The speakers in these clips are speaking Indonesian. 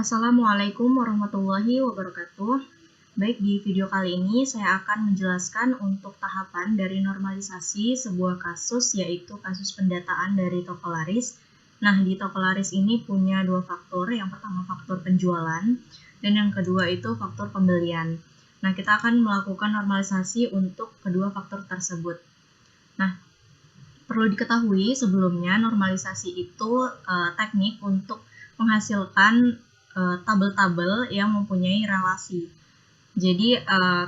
Assalamualaikum warahmatullahi wabarakatuh. Baik, di video kali ini saya akan menjelaskan untuk tahapan dari normalisasi sebuah kasus, yaitu kasus pendataan dari toko laris. Nah, di toko laris ini punya dua faktor. Yang pertama faktor penjualan, dan yang kedua itu faktor pembelian. Nah, kita akan melakukan normalisasi untuk kedua faktor tersebut. Nah, perlu diketahui sebelumnya normalisasi itu teknik untuk menghasilkan tabel-tabel yang mempunyai relasi. Jadi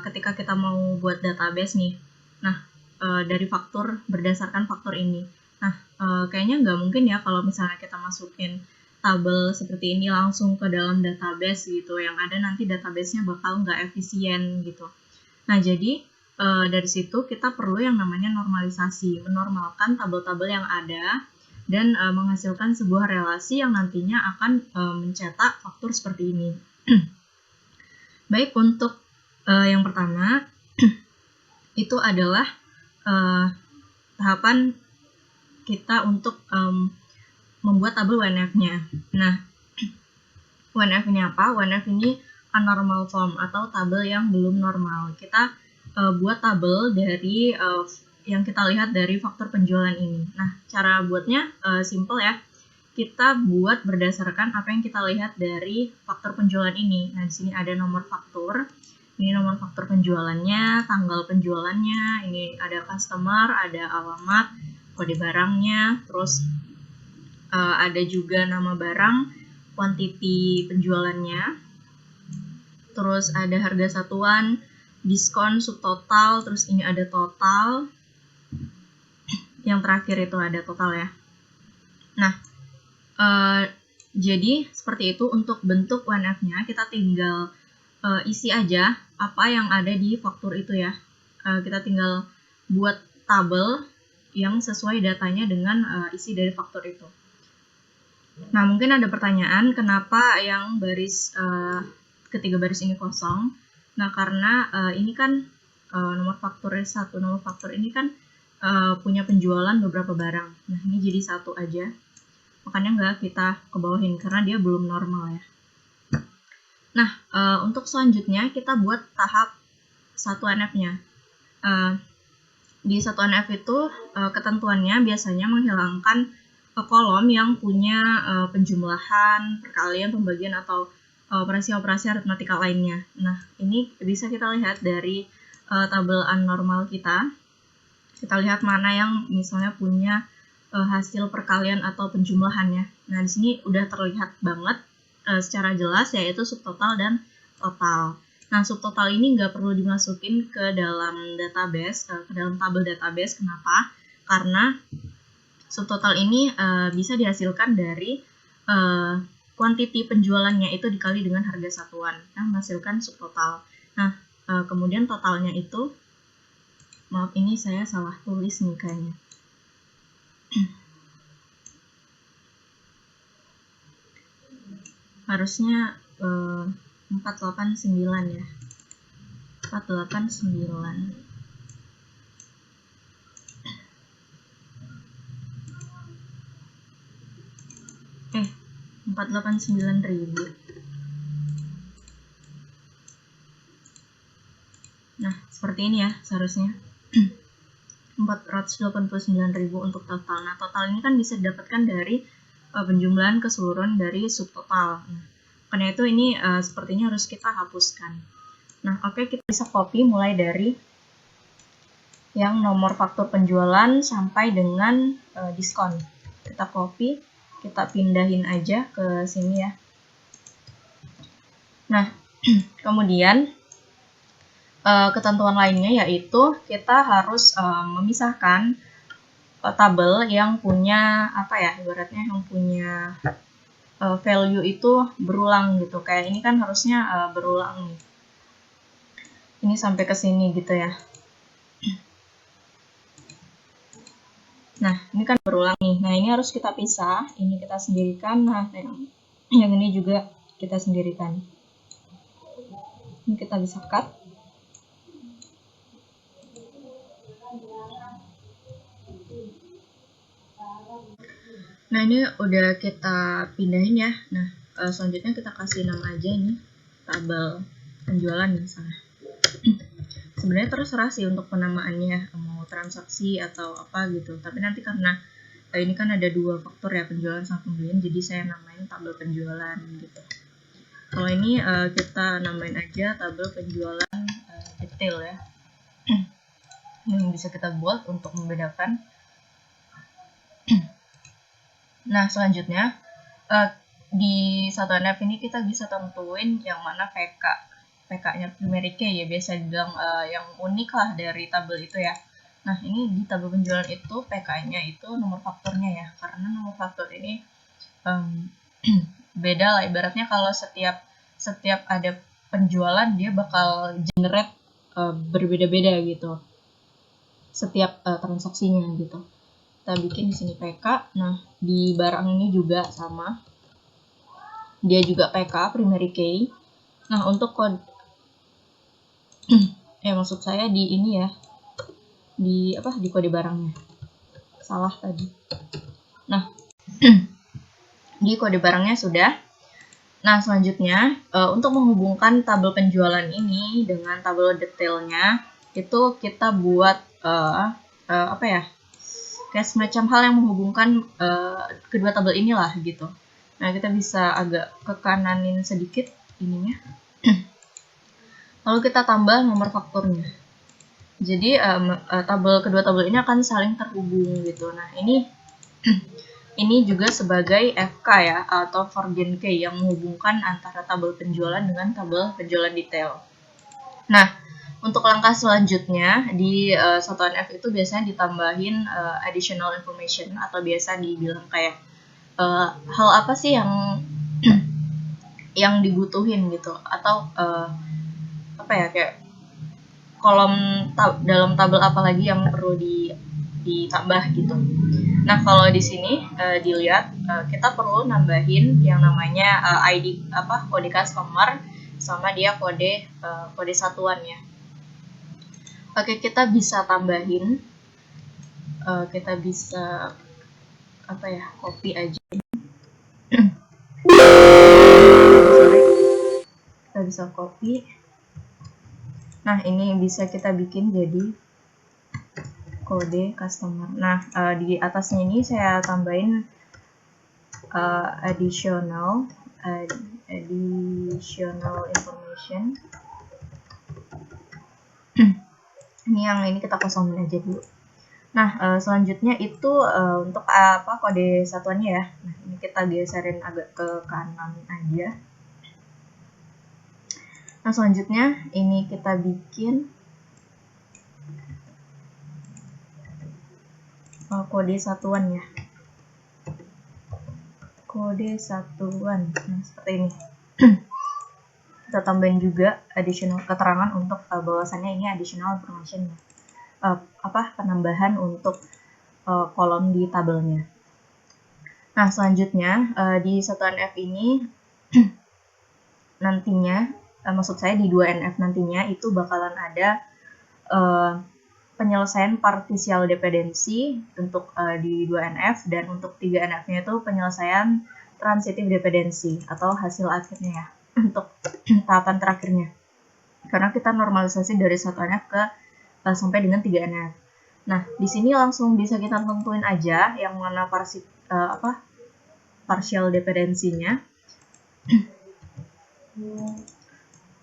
ketika kita mau buat database nih, nah dari faktor berdasarkan faktor ini. Nah kayaknya nggak mungkin ya kalau misalnya kita masukin tabel seperti ini langsung ke dalam database gitu, yang ada nanti databasenya bakal nggak efisien gitu. Nah jadi dari situ kita perlu yang namanya normalisasi, menormalkan tabel-tabel yang ada dan menghasilkan sebuah relasi yang nantinya akan mencetak faktor seperti ini. Baik, untuk yang pertama itu adalah tahapan kita untuk membuat tabel WNF-nya. Nah, WNF ini apa? WNF ini anormal form atau tabel yang belum normal. Kita buat tabel dari yang kita lihat dari faktor penjualan ini. Nah, cara buatnya simple ya. Kita buat berdasarkan apa yang kita lihat dari faktor penjualan ini. Nah, di sini ada nomor faktur. Ini nomor faktur penjualannya, tanggal penjualannya, ini ada customer, ada alamat, kode barangnya, terus ada juga nama barang, quantity penjualannya, terus ada harga satuan, diskon, subtotal, terus ini ada total, yang terakhir itu ada total ya. Nah, jadi seperti itu untuk bentuk WNF-nya, kita tinggal isi aja apa yang ada di faktur itu ya. Kita tinggal buat tabel yang sesuai datanya dengan isi dari faktur itu. Nah, mungkin ada pertanyaan, kenapa yang baris ketiga baris ini kosong? Nah, karena ini kan nomor faktur 1, nomor faktur ini kan punya penjualan beberapa barang. Nah, ini jadi satu aja. Makanya nggak kita kebawahin karena dia belum normal ya. Nah, untuk selanjutnya kita buat tahap 1NF-nya. Di 1NF itu ketentuannya biasanya menghilangkan kolom yang punya penjumlahan, perkalian, pembagian, atau operasi-operasi aritmatika lainnya. Nah, ini bisa kita lihat dari tabel anormal kita. Kita lihat mana yang misalnya punya hasil perkalian atau penjumlahannya. Nah, di sini udah terlihat banget secara jelas, yaitu subtotal dan total. Nah, subtotal ini nggak perlu dimasukin ke dalam database, ke dalam tabel database. Kenapa? Karena subtotal ini bisa dihasilkan dari quantity penjualannya itu dikali dengan harga satuan yang menghasilkan subtotal. Nah, kemudian totalnya itu, maaf ini saya salah tulis nih kayaknya. Harusnya 489 ya. 489. 489.000. Nah, seperti ini ya seharusnya. 489.000 untuk total. Nah, total ini kan bisa didapatkan dari penjumlahan keseluruhan dari subtotal. Nah, karena itu ini sepertinya harus kita hapuskan. Nah, oke, kita bisa copy mulai dari yang nomor faktur penjualan sampai dengan diskon. Kita copy, kita pindahin aja ke sini ya. Nah, kemudian ketentuan lainnya yaitu kita harus memisahkan tabel yang punya apa ya, ibaratnya yang punya value itu berulang gitu. Kayak ini kan harusnya berulang nih. Ini sampai ke sini gitu ya. Nah, ini kan berulang nih. Nah, ini harus kita pisah. Ini kita sendirikan. Nah, yang ini juga kita sendirikan. Ini kita bisa cut. Nah, ini udah kita pindahin ya. Nah, selanjutnya kita kasih nama aja ini tabel penjualan misalnya. Sebenarnya terserah sih untuk penamaannya, mau transaksi atau apa gitu, tapi nanti karena ini kan ada dua faktor ya, penjualan sama pembelian, jadi saya namain tabel penjualan gitu. Kalau ini kita namain aja tabel penjualan detail ya. Yang bisa kita buat untuk membedakan. Nah, selanjutnya di satuan F ini kita bisa tentuin yang mana PK. PK-nya primary key ya, biasa dibilang yang unik lah dari tabel itu ya. Nah, ini di tabel penjualan itu PK-nya itu nomor faktornya ya, karena nomor faktor ini beda lah, ibaratnya kalau setiap ada penjualan dia bakal generate berbeda-beda gitu setiap transaksinya gitu. Kita bikin di sini PK. Nah, di barang ini juga sama, dia juga PK primary key. Nah, untuk kode maksud saya di ini ya, di kode barangnya, salah tadi. Nah, di kode barangnya sudah. Nah, selanjutnya untuk menghubungkan tabel penjualan ini dengan tabel detailnya itu kita buat kayak semacam hal yang menghubungkan kedua tabel inilah gitu. Nah, kita bisa agak ke kananin sedikit ininya. Lalu kita tambah nomor faktornya. Jadi kedua tabel ini akan saling terhubung gitu. Nah, ini ini juga sebagai FK ya, atau foreign key yang menghubungkan antara tabel penjualan dengan tabel penjualan detail. Nah, untuk langkah selanjutnya di satuan F itu biasanya ditambahin additional information, atau biasa dibilang kayak hal apa sih yang yang dibutuhin gitu, atau kayak kolom dalam tabel apa lagi yang perlu ditambah gitu. Nah, kalau di sini dilihat kita perlu nambahin yang namanya ID kode customer sama dia kode satuan ya. Oke, kita bisa tambahin, kita bisa copy aja. Kita bisa copy. Nah, ini bisa kita bikin jadi kode customer. Nah, di atasnya ini saya tambahin additional information. Ini yang ini kita kosongin aja dulu. Nah, selanjutnya itu untuk kode satuannya ya. Nah, ini kita geserin agak ke kanan aja. Nah, selanjutnya ini kita bikin kode satuan ya. Kode satuan. Nah, seperti ini. Kita tambahin juga additional keterangan untuk bahwasannya ini additional information ya. Penambahan untuk kolom di tabelnya. Nah, selanjutnya di satuan F ini nantinya, maksud saya di 2NF nantinya itu bakalan ada penyelesaian partial dependency untuk di 2NF, dan untuk 3NF-nya itu penyelesaian transitive dependency atau hasil akhirnya ya, untuk tahapan terakhirnya. Karena kita normalisasi dari 1NF ke sampai dengan 3NF. Nah, di sini langsung bisa kita tentuin aja yang mana partial dependency-nya.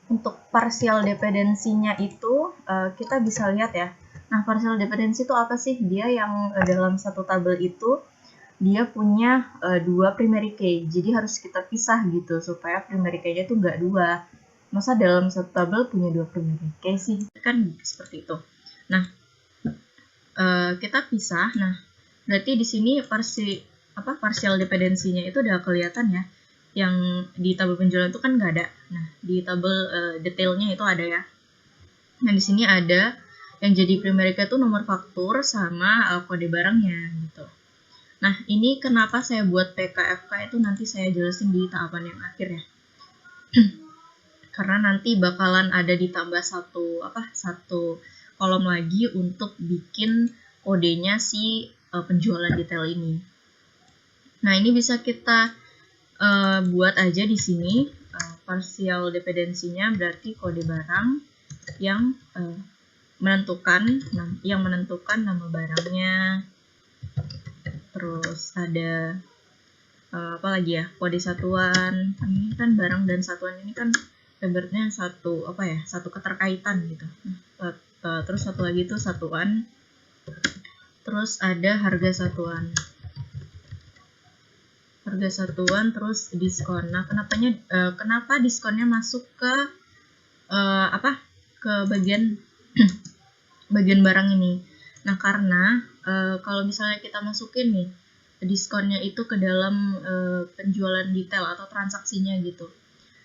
Untuk partial dependency-nya itu kita bisa lihat ya. Nah, partial dependency itu apa sih? Dia yang dalam satu tabel itu dia punya dua primary key. Jadi harus kita pisah gitu supaya primary key-nya itu nggak dua. Masa dalam satu tabel punya dua primary key sih? Kan seperti itu. Nah, kita pisah. Nah, berarti di sini partial dependency-nya itu udah kelihatan ya. Yang di tabel penjualan itu kan nggak ada. Nah, di tabel detailnya itu ada ya. Nah, di sini ada yang jadi primary key itu nomor faktur sama kode barangnya gitu. Nah, ini kenapa saya buat PKFK itu nanti saya jelasin di tahapan yang akhir ya. Karena nanti bakalan ada ditambah satu kolom lagi untuk bikin kodenya si penjualan detail ini. Nah, ini bisa kita buat aja di sini partial dependensinya berarti kode barang yang menentukan nama barangnya. Terus ada apa lagi ya, kode satuan. Ini kan barang dan satuan ini kan ibaratnya satu keterkaitan gitu. Terus satu lagi itu satuan. Terus ada harga satuan, terus diskon. Nah, kenapa diskonnya masuk ke ke bagian bagian barang ini? Nah, karena kalau misalnya kita masukin nih diskonnya itu ke dalam penjualan detail atau transaksinya gitu.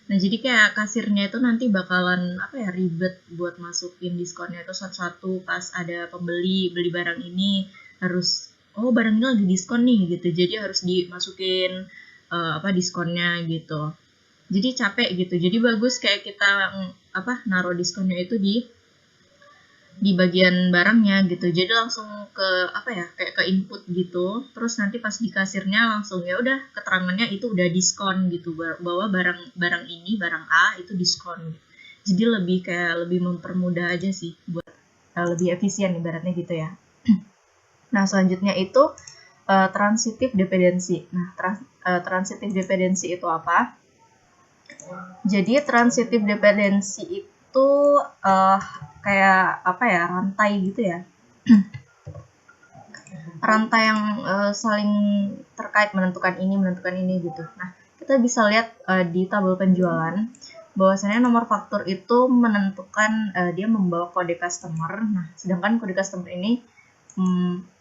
Nah, jadi kayak kasirnya itu nanti bakalan ribet buat masukin diskonnya itu satu-satu. Pas ada pembeli beli barang ini harus barang ini lagi diskon nih gitu. Jadi harus dimasukin diskonnya gitu. Jadi capek gitu. Jadi bagus kayak kita naruh diskonnya itu di bagian barangnya gitu. Jadi langsung ke kayak ke input gitu. Terus nanti pas di kasirnya langsung ya udah keterangannya itu udah diskon gitu, bahwa barang ini barang A itu diskon. Jadi lebih mempermudah aja sih buat lebih efisien ibaratnya gitu ya. Nah, selanjutnya itu transitive dependency. Nah, transitive dependency itu apa? Jadi transitive dependency itu kayak rantai gitu ya. Rantai yang saling terkait menentukan ini gitu. Nah, kita bisa lihat di tabel penjualan bahwasannya nomor faktur itu menentukan dia membawa kode customer. Nah, sedangkan kode customer ini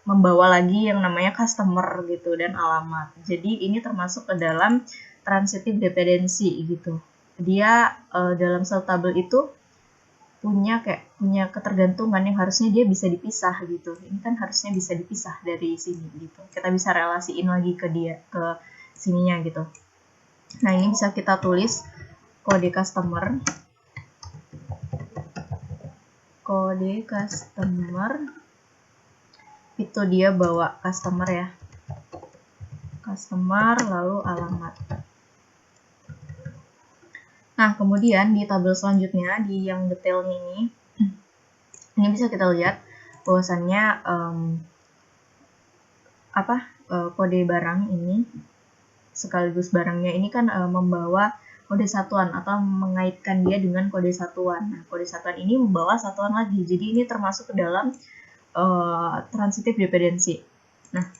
membawa lagi yang namanya customer gitu dan alamat. Jadi ini termasuk ke dalam transitive dependency gitu. Dia dalam satu tabel itu punya ketergantungan yang harusnya dia bisa dipisah gitu. Ini kan harusnya bisa dipisah dari sini gitu. Kita bisa relasiin lagi ke sininya gitu. Nah, ini bisa kita tulis kode customer. Kode customer itu dia bawa customer ya. Customer lalu alamat. Nah, kemudian di tabel selanjutnya, di yang detail ini bisa kita lihat bahwasannya kode barang ini sekaligus barangnya ini kan membawa kode satuan atau mengaitkan dia dengan kode satuan. Nah, kode satuan ini membawa satuan lagi. Jadi ini termasuk ke dalam transitive dependency. Nah,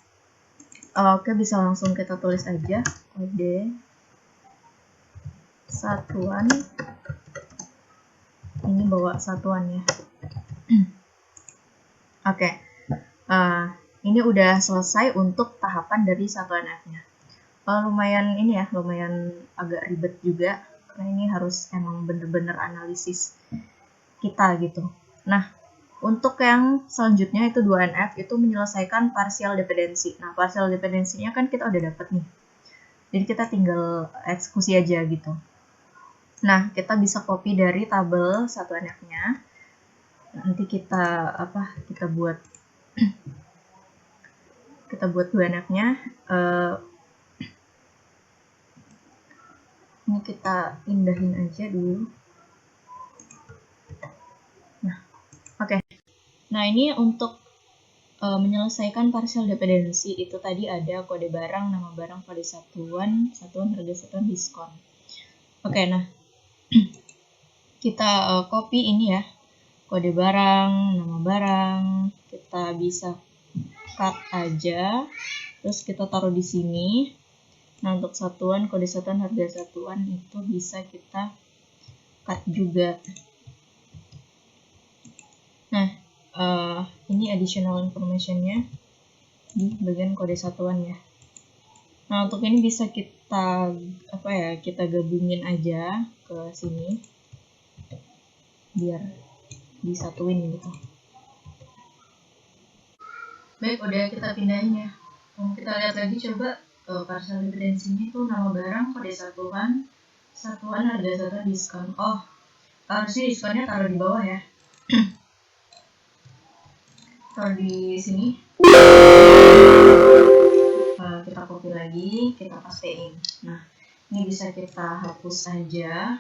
oke, bisa langsung kita tulis aja kode satuan ini bawa satuan ya. Oke. Ini udah selesai untuk tahapan dari satuan F-nya. Lumayan agak ribet juga karena ini harus emang bener-bener analisis kita gitu. Nah, untuk yang selanjutnya itu 2NF itu menyelesaikan partial dependency. Nah, partial dependency-nya kan kita udah dapet nih. Jadi kita tinggal eksekusi aja gitu. Nah, kita bisa copy dari tabel 1NF-nya. Nanti kita buat 2NF-nya. Ini kita pindahin aja dulu. Nah, oke. Nah, ini untuk menyelesaikan partial dependency itu tadi ada kode barang, nama barang, kode satuan, harga satuan, diskon. Oke, nah kita copy ini ya, kode barang, nama barang, kita bisa cut aja, terus kita taruh di sini. Nah, untuk satuan, kode satuan, harga satuan itu bisa kita cut juga. Nah, ini additional information-nya di bagian kode satuan ya. Nah, untuk ini bisa kita kita gabungin aja ke sini biar disatuin gitu. Baik, udah kita pindahin ya. Kita lihat lagi coba partial dependency-nya itu nama barang, kode satuan, harga satuan, diskon. Oh, harusnya diskonnya taruh di bawah ya. Taruh di sini. Kita copy lagi, kita pastein. Nah, Ini bisa kita hapus saja.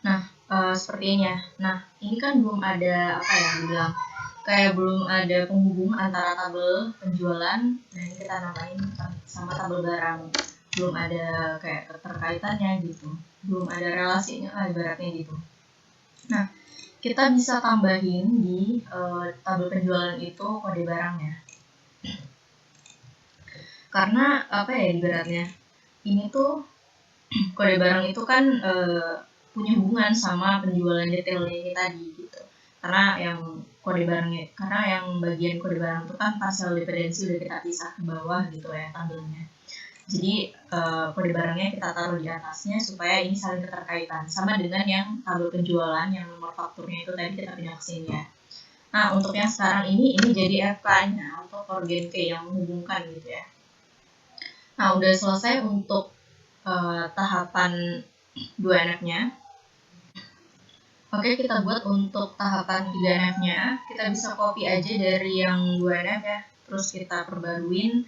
Nah, seperti ini ya. Nah, ini kan belum ada apa ya bilang, kayak belum ada penghubung antara tabel penjualan. Nah, ini kita namain sama tabel barang. Belum ada kayak keterkaitannya gitu. Belum ada relasinya lah ibaratnya gitu. Nah, kita bisa tambahin di tabel penjualan itu kode barangnya. Karena apa ya ibaratnya, ini tuh kode barang itu kan punya hubungan sama penjualan detailnya ini tadi gitu. Karena yang bagian kode barang itu kan partial dependency udah kita pisah ke bawah gitu ya tabelnya. Jadi kode barangnya kita taruh di atasnya supaya ini saling keterkaitan sama dengan yang tabel penjualan yang nomor fakturnya itu tadi kita pindah ke sini ya. Nah, untuk yang sekarang ini jadi FK-nya atau forgen key yang menghubungkan gitu ya. Nah, udah selesai untuk tahapan 2NF-nya. Oke, kita buat untuk tahapan 3NF-nya. Kita bisa copy aja dari yang 2NF ya. Terus kita perbaruin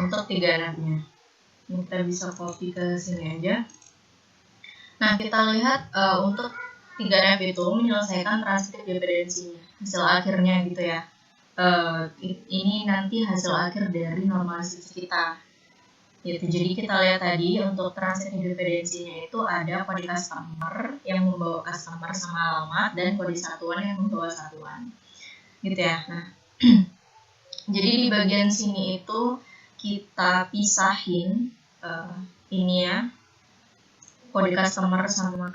untuk 3NF-nya. Kita bisa copy ke sini aja. Nah, kita lihat untuk 3NF itu menyelesaikan transitif dependensinya. Hasil akhirnya gitu ya. Ini nanti hasil akhir dari normalisasi kita. Gitu. Jadi kita lihat tadi untuk transitif dependensinya itu ada kode customer yang membawa customer sama alamat dan kode satuan yang membawa satuan. Gitu ya. Nah, jadi di bagian sini itu kita pisahin ini ya, kode customer sama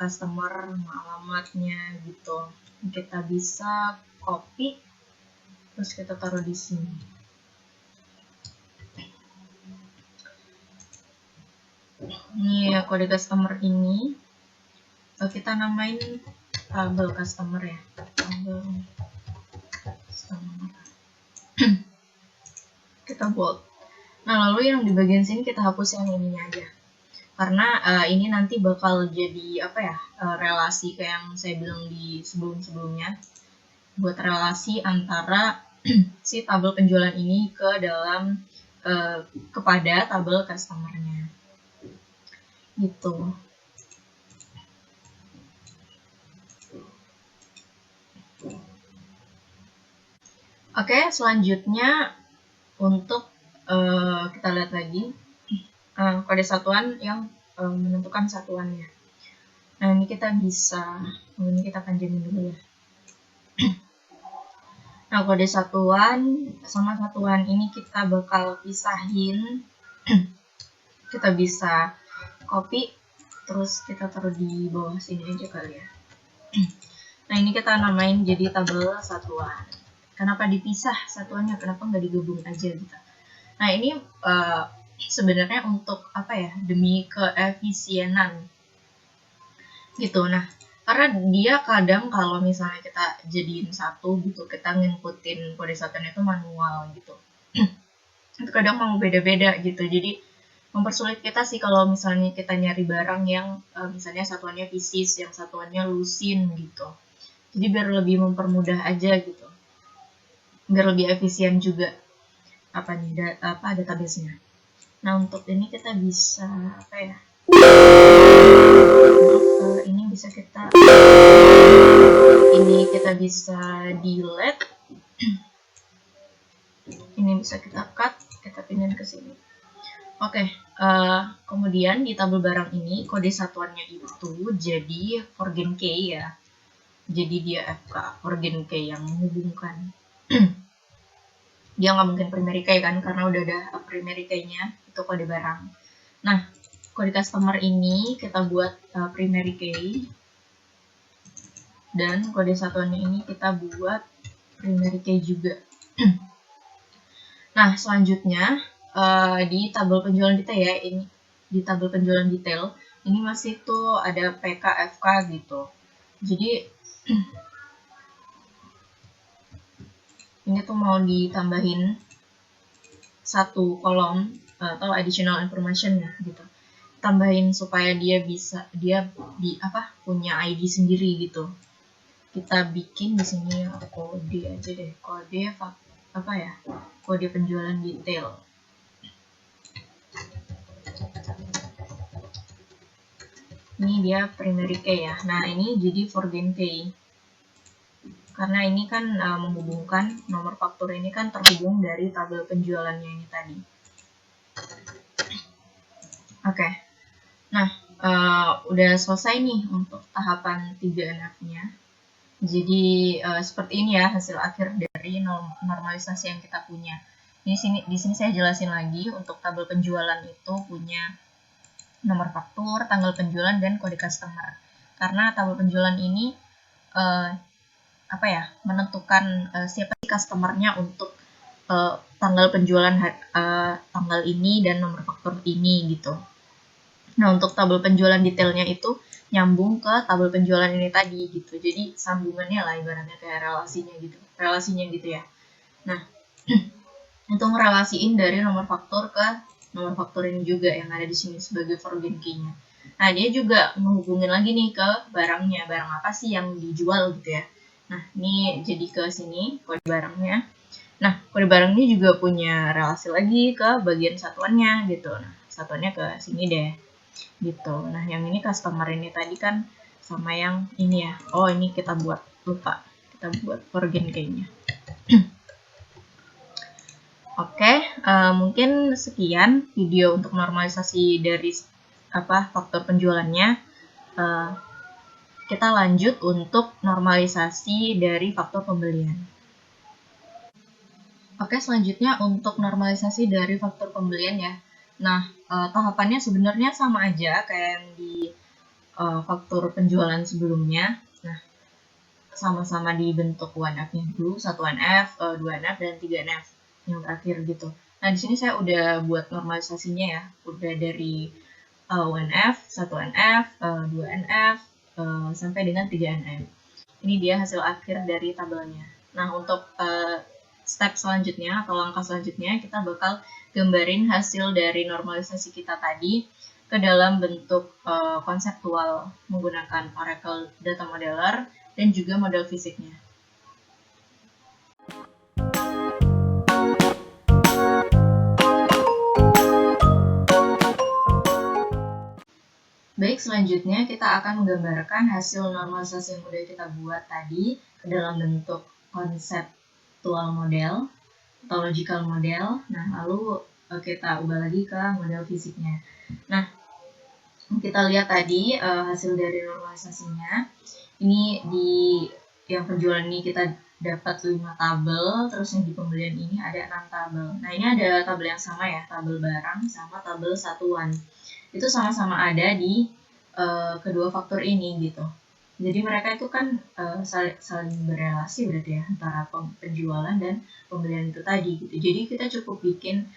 alamatnya gitu. Kita bisa copy terus kita taruh di sini. Ini ya kode customer ini kita namain tabel customer ya, tabel customer. Kita bold. Nah, lalu yang di bagian sini kita hapus yang ininya aja, karena ini nanti bakal jadi apa ya, relasi kayak yang saya bilang di sebelumnya, buat relasi antara si tabel penjualan ini ke dalam kepada tabel customernya gitu. Oke, selanjutnya untuk kita lihat lagi kode satuan yang menentukan satuannya. Nah, ini kita bisa, ini kita panjangin dulu ya. Nah, kode satuan sama satuan ini kita bakal pisahin. Kita bisa copy, terus kita taruh di bawah sini aja kali ya. Nah, ini kita namain jadi tabel satuan. Kenapa dipisah satuannya? Kenapa nggak digabung aja gitu? Nah, ini sebenarnya untuk apa ya? Demi keefisienan gitu. Nah, karena dia kadang kalau misalnya kita jadiin satu gitu, kita nginputin kode satuan itu manual gitu. Itu kadang mau beda-beda gitu. Jadi mempersulit kita sih kalau misalnya kita nyari barang yang misalnya satuannya pieces, yang satuannya lusin gitu. Jadi biar lebih mempermudah aja gitu. Biar lebih efisien juga database-nya. Nah, untuk ini kita bisa apa ya? Ini bisa kita delete. Ini bisa kita cut, kita pindahin ke sini. Oke, kemudian di tabel barang ini kode satuannya itu jadi forgen key ya. Jadi dia FK, forgen key yang menghubungkan. Dia nggak mungkin primary key kan, karena udah ada primary key-nya, itu kode barang. Nah, kode customer ini kita buat primary key. Dan kode satuannya ini kita buat primary key juga. Nah, selanjutnya di tabel penjualan detail ya, ini di tabel penjualan detail ini masih tuh ada PK FK gitu. Jadi ini tuh mau ditambahin satu kolom atau additional information ya gitu. Tambahin supaya dia punya ID sendiri gitu. Kita bikin di sini kode aja deh, kode kode penjualan detail. Ini dia primary key ya. Nah, ini jadi foreign key. Karena ini kan menghubungkan nomor faktur ini kan terhubung dari tabel penjualannya ini tadi. Oke. Nah, udah selesai nih untuk tahapan 3NF-nya. Jadi seperti ini ya hasil akhir dari normalisasi yang kita punya. Di sini saya jelasin lagi untuk tabel penjualan itu punya nomor faktur, tanggal penjualan, dan kode customer. Karena tabel penjualan ini menentukan siapa sih customernya untuk tanggal penjualan tanggal ini dan nomor faktur ini gitu. Nah, untuk tabel penjualan detailnya itu nyambung ke tabel penjualan ini tadi gitu. Jadi sambungannya lah ibaratnya kayak relasinya gitu ya. Nah, untuk ngerelasiin dari nomor faktur ke nomor faktur ini juga yang ada di sini sebagai foreign key-nya. Nah, dia juga menghubungin lagi nih ke barangnya. Barang apa sih yang dijual gitu ya. Nah, ini jadi ke sini kode barangnya. Nah, kode barang ini juga punya relasi lagi ke bagian satuannya gitu. Nah, satuannya ke sini deh. Gitu. Nah, yang ini customer ini tadi kan sama yang ini ya. Oh, ini kita buat lupa. Kita buat foreign key-nya. Oke, mungkin sekian video untuk normalisasi dari faktor penjualannya. Kita lanjut untuk normalisasi dari faktor pembelian. Oke, selanjutnya untuk normalisasi dari faktor pembelian ya. Nah, tahapannya sebenarnya sama aja kayak yang di faktor penjualan sebelumnya. Nah, sama-sama dibentuk 1F-nya dulu, 1F, 2F, dan 3F yang terakhir gitu. Nah, di sini saya udah buat normalisasinya ya. Udah dari 1F, 1NF, 2NF, sampai dengan 3NF. Ini dia hasil akhir dari tabelnya. Nah, untuk step selanjutnya atau langkah selanjutnya, kita bakal gambarin hasil dari normalisasi kita tadi ke dalam bentuk konseptual menggunakan Oracle Data Modeler dan juga model fisiknya. Baik, selanjutnya kita akan menggambarkan hasil normalisasi yang sudah kita buat tadi ke dalam bentuk konseptual model atau logical model. Nah, lalu kita ubah lagi ke model fisiknya. Nah, kita lihat tadi hasil dari normalisasinya. Ini di yang penjualan ini kita dapat 5 tabel, terus yang di pembelian ini ada 6 tabel. Nah, ini ada tabel yang sama ya, tabel barang sama tabel satuan. Itu sama-sama ada di kedua faktor ini gitu. Jadi mereka itu kan saling berrelasi berarti ya antara penjualan dan pembelian itu tadi gitu. Jadi kita cukup bikin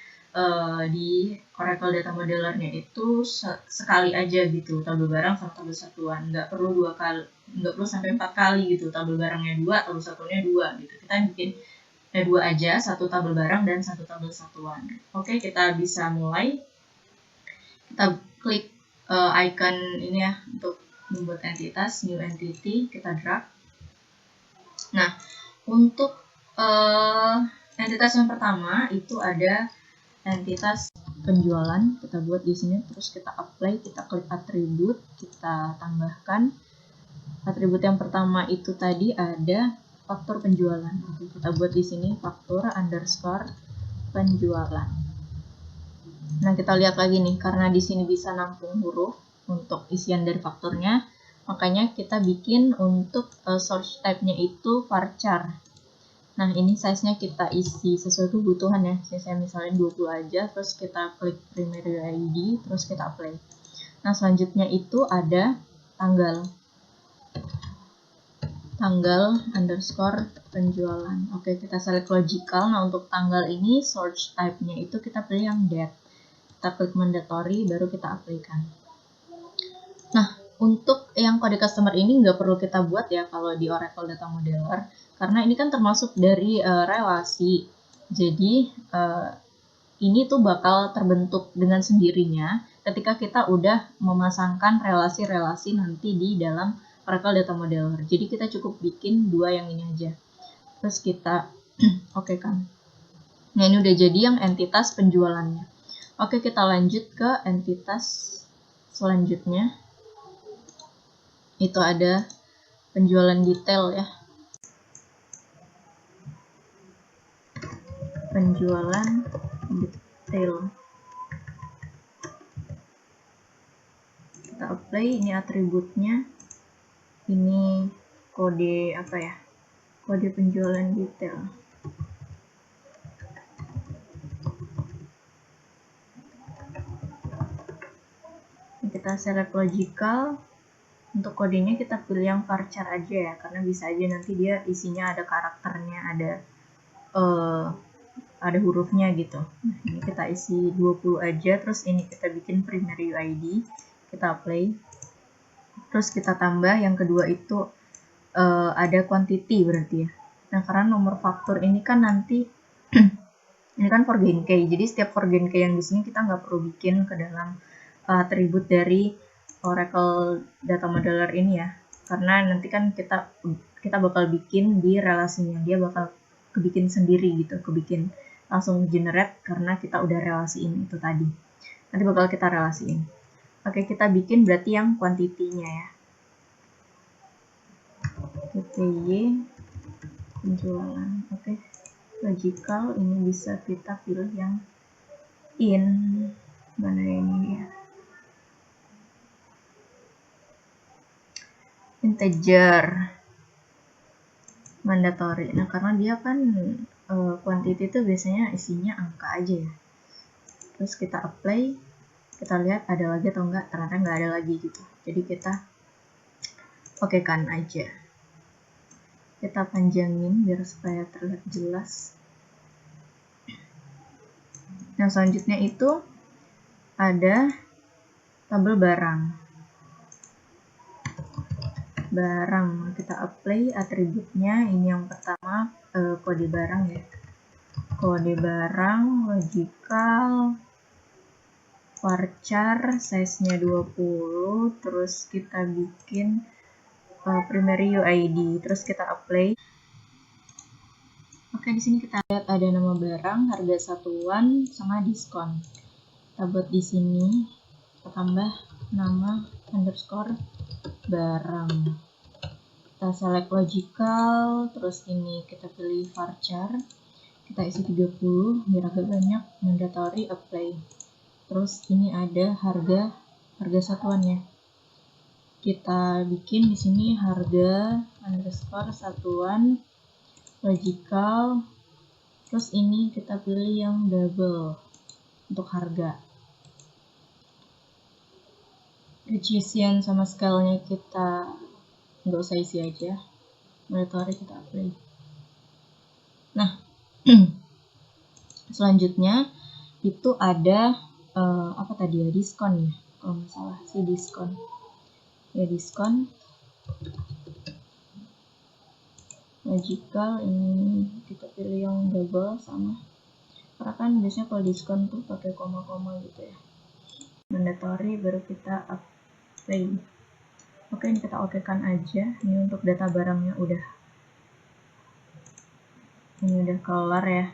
di Oracle Data Modeler-nya itu sekali aja gitu tabel barang sama tabel satuan, nggak perlu 2 kali, nggak perlu sampai 4 kali gitu, tabel barangnya 2, tabel satuannya 2 gitu. Kita bikin 2 aja, 1 tabel barang dan 1 tabel satuan. Oke, kita bisa mulai. Kita klik icon ini ya untuk membuat entitas, new entity, kita drag. Nah, untuk entitas yang pertama itu ada entitas penjualan, kita buat di sini, terus kita apply, kita klik atribut, kita tambahkan. Atribut yang pertama itu tadi ada faktor penjualan. Oke, kita buat di sini faktur underscore penjualan. Nah, kita lihat lagi nih, karena di sini bisa nampung huruf untuk isian dari faktornya, makanya kita bikin untuk source type-nya itu varchar. Nah, ini size-nya kita isi sesuai kebutuhan ya. Saya misalnya 20 aja, terus kita klik primary ID, terus kita apply. Nah, selanjutnya itu ada tanggal underscore penjualan. Oke, kita select logical. Nah, untuk tanggal ini source type-nya itu kita pilih yang date. Kita klik mandatory, baru kita apply-kan. Nah, untuk yang kode customer ini nggak perlu kita buat ya kalau di Oracle Data Modeler, karena ini kan termasuk dari relasi. Jadi, ini tuh bakal terbentuk dengan sendirinya ketika kita udah memasangkan relasi-relasi nanti di dalam Oracle Data Modeler. Jadi, kita cukup bikin 2 yang ini aja. Terus kita oke kan. Nah, ini udah jadi yang entitas penjualannya. Oke, kita lanjut ke entitas selanjutnya. Itu ada penjualan detail ya. Penjualan detail. Kita apply, ini atributnya. Ini kode apa ya? Kode penjualan detail. Kita select logical. Untuk kodenya kita pilih yang varchar aja ya, karena bisa aja nanti dia isinya ada karakternya, ada hurufnya gitu. Nah, ini kita isi 20 aja, terus ini kita bikin primary UID, kita apply. Terus kita tambah yang kedua itu ada quantity berarti ya. Nah, karena nomor faktur ini kan nanti ini kan forgain key, jadi setiap forgain key yang di sini kita nggak perlu bikin ke dalam atribut dari Oracle Data Modeler ini ya, karena nanti kan kita bakal bikin di relasinya, dia bakal kebikin sendiri gitu, kebikin langsung generate karena kita udah relasiin itu tadi. Nanti bakal kita relasiin. Oke, kita bikin berarti yang quantity-nya ya. PTY penjualan. Oke, logical ini bisa kita pilih yang in, mana ini ya, integer mandatory. Nah, karena dia kan quantity itu biasanya isinya angka aja ya. Terus kita apply, kita lihat ada lagi atau enggak, ternyata enggak ada lagi gitu. Jadi kita oke kan aja. Kita panjangin biar supaya terlihat jelas. Nah, selanjutnya itu ada tabel barang. Barang, kita apply atributnya. Ini yang pertama kode barang ya, kode barang, logical, varchar, size-nya 20, terus kita bikin primary UID, terus kita apply. Oke, di sini kita lihat ada nama barang, harga satuan, sama diskon. Kita buat di sini, kita tambah nama underscore barang. Kita select logical, terus ini kita pilih varchar, kita isi 30 biar agak banyak, mandatory apply. Terus ini ada harga satuannya. Kita bikin di sini harga underscore satuan logical, terus ini kita pilih yang double untuk harga. Precision sama scale-nya kita nggak usah isi aja, mandatory kita apply. Nah, selanjutnya itu ada apa tadi ya, diskon ya, kalau nggak salah sih diskon ya, diskon logical, ini kita pilih yang double sama, karena kan biasanya kalau diskon tuh pakai koma-koma gitu ya, mandatory baru kita apply. Oke, ini kita okekan aja. Ini untuk data barangnya udah kelar ya.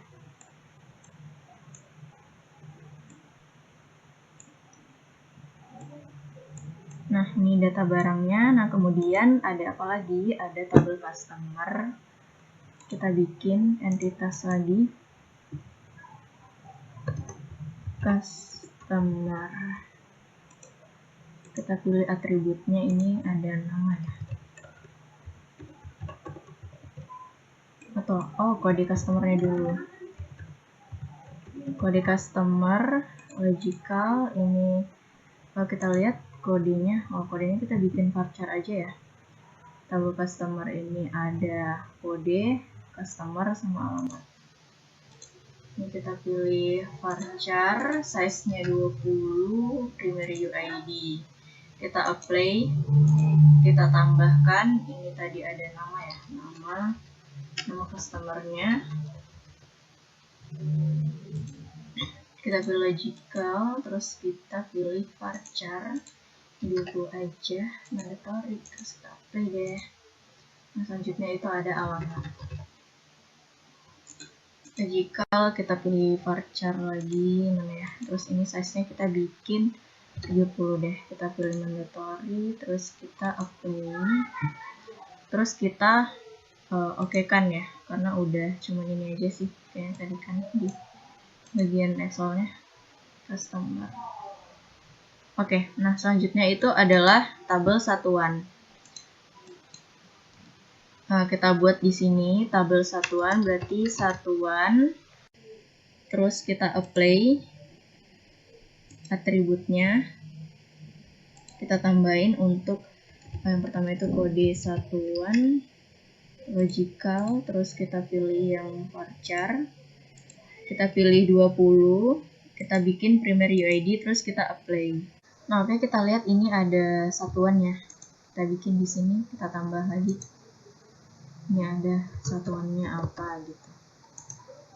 Nah, ini data barangnya. Nah, kemudian ada apa lagi? Ada tabel customer. Kita bikin entitas lagi. Customer. Kita pilih atributnya, ini ada nama ya. Atau, kode customernya dulu. Kode customer, logical, ini kalau kita lihat kodenya, kodenya kita bikin varchar aja ya. Tabel customer ini ada kode customer sama alamat. Ini kita pilih varchar, size-nya 20, primary UID. Kita apply, kita tambahkan, ini tadi ada nama ya, nama customernya. Kita pilih logical, terus kita pilih varchar 20 aja, mandatory, terus kita apply deh. Nah, selanjutnya itu ada alamat. Logical kita pilih varchar lagi mana ya. Terus ini size-nya kita bikin 70 deh. Kita pilih mandatory, terus kita apply. Terus kita oke kan ya, karena udah cuma ini aja sih kayak tadi kan di bagian Excel-nya customer. Oke, nah selanjutnya itu adalah tabel satuan. Nah, kita buat di sini tabel satuan, berarti satuan, terus kita apply atributnya, kita tambahin untuk yang pertama itu kode satuan, logical, terus kita pilih yang varchar, kita pilih 20, kita bikin primary UID, terus kita apply. Nah, oke, kita lihat ini ada satuannya. Kita bikin di sini, kita tambah lagi. Ini ada satuannya apa gitu.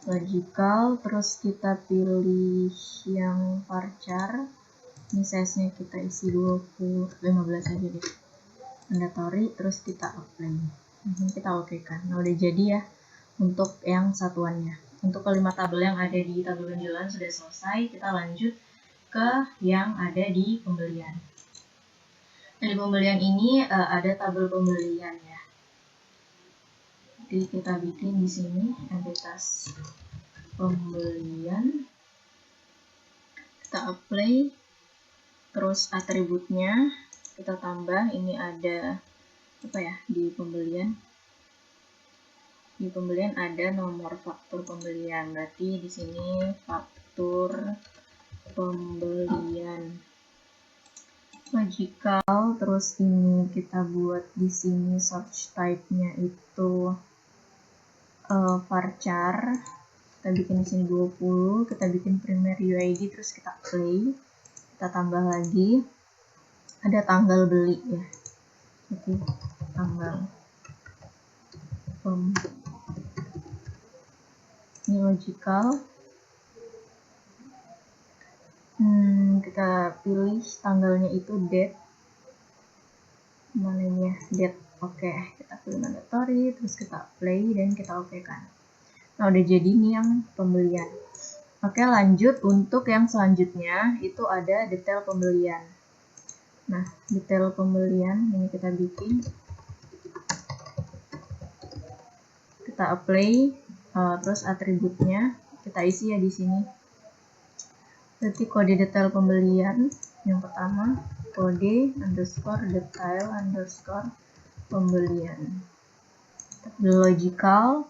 Logical, terus kita pilih yang varchar. Ini size-nya kita isi 15 aja deh. Mandatory, terus kita apply. Ini kita oke kan. Nah, udah jadi ya untuk yang satuannya. Untuk kelima tabel yang ada di tabel penjualan sudah selesai. Kita lanjut ke yang ada di pembelian. Nah, di pembelian ini ada tabel pembelian ya. Jadi kita bikin di sini entitas pembelian, kita apply, terus atributnya kita tambah. Ini ada apa ya di pembelian? Di pembelian ada nomor faktur pembelian, berarti di sini faktur pembelian. Logical, terus ini kita buat di sini search type-nya itu varchar, kita bikin di sini 20, kita bikin primary UID, terus kita play, kita tambah lagi ada tanggal beli ya. Oke, tanggal ini logical. Kita pilih tanggalnya itu date, mana ini ya, date. Oke, kita pilih mandatory, terus kita play dan kita oke kan. Nah, udah jadi nih yang pembelian. Oke, lanjut untuk yang selanjutnya itu ada detail pembelian. Nah, detail pembelian ini kita bikin, kita apply, terus atributnya kita isi ya di sini. Berarti kode detail pembelian yang pertama kode underscore detail underscore pembelian. Logical,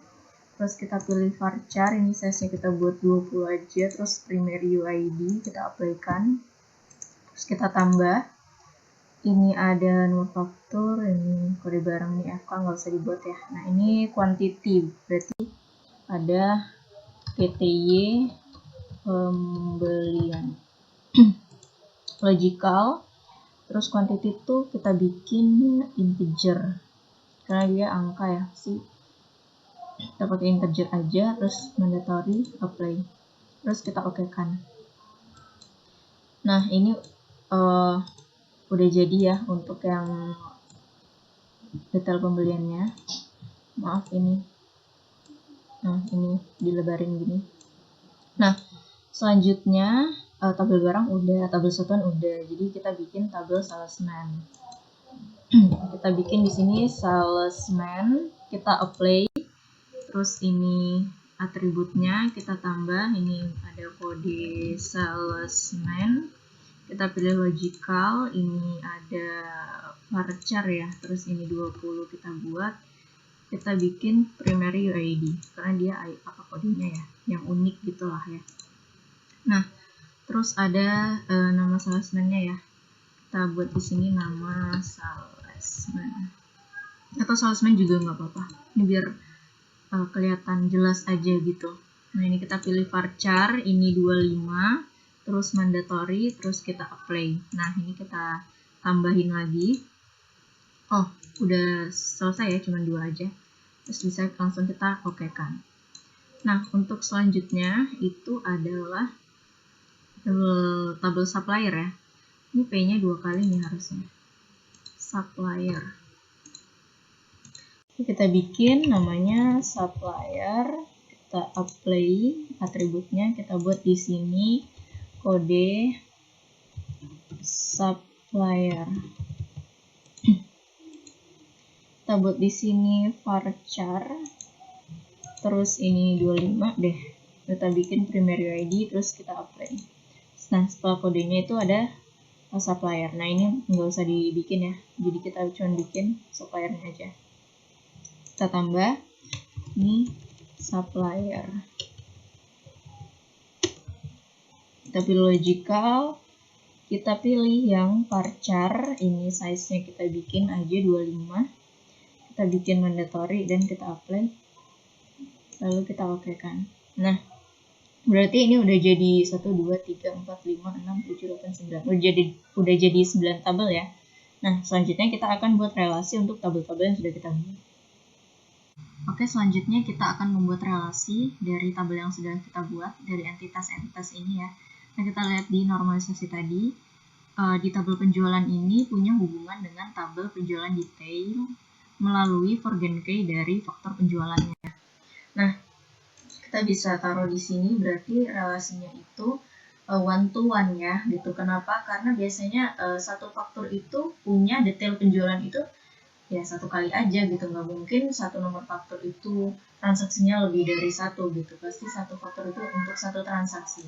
terus kita pilih varchar, ini size-nya kita buat 20 aja, terus primary UID kita apply-kan, terus kita tambah. Ini ada nomor faktur, ini kode barang, nih FK nggak usah dibuat ya. Nah, ini quantity, berarti ada PTY pembelian. Logical, terus quantity itu kita bikin integer karena dia angka ya sih, kita pakai integer aja, terus mandatory apply, terus kita oke kan. Nah, ini udah jadi ya untuk yang detail pembeliannya. Maaf ini, nah ini dilebarin gini. Nah, selanjutnya tabel barang udah, tabel satuan udah, jadi kita bikin tabel salesman. Kita bikin di sini salesman, kita apply, terus ini atributnya kita tambah, ini ada kode salesman, kita pilih logical, ini ada varchar ya, terus ini 20 kita buat, kita bikin primary UID karena dia apa kodenya ya, yang unik gitulah ya. Nah, terus ada nama salesman-nya ya, kita buat di sini nama salesman, atau salesman juga nggak apa-apa, ini biar kelihatan jelas aja gitu. Nah, ini kita pilih varchar, ini 25, terus mandatory, terus kita apply. Nah, ini kita tambahin lagi. Oh, udah selesai ya, cuma 2 aja. Terus bisa langsung kita oke kan. Nah, untuk selanjutnya itu adalah tabel supplier ya. Ini P-nya 2 kali nih harusnya. Supplier. Kita bikin namanya supplier, kita apply atributnya, kita buat di sini kode supplier. Kita buat di sini varchar, terus ini 25 deh. Kita bikin primary ID, terus kita apply. Nah, setelah kodenya itu ada supplier. Nah, ini nggak usah dibikin ya. Jadi kita cuma bikin suppliernya aja. Kita tambah ini supplier. Kita pilih logical. Kita pilih yang varchar. Ini size-nya kita bikin aja 25. Kita bikin mandatory dan kita apply. Lalu kita oke kan. Nah, berarti ini udah jadi 1, 2, 3, 4, 5, 6, 7, 8, 9. Udah jadi 9 tabel ya. Nah, selanjutnya kita akan buat relasi untuk tabel-tabel yang sudah kita buat. Oke, selanjutnya kita akan membuat relasi dari tabel yang sudah kita buat, dari entitas-entitas ini ya. Nah, kita lihat di normalisasi tadi, di tabel penjualan ini punya hubungan dengan tabel penjualan detail melalui forgen key dari faktor penjualannya. Nah, kita bisa taruh di sini, berarti relasinya itu one to one ya, gitu. Kenapa? Karena biasanya satu faktor itu punya detail penjualan itu ya satu kali aja gitu, nggak mungkin satu nomor faktur itu transaksinya lebih dari satu gitu, pasti satu faktur itu untuk satu transaksi.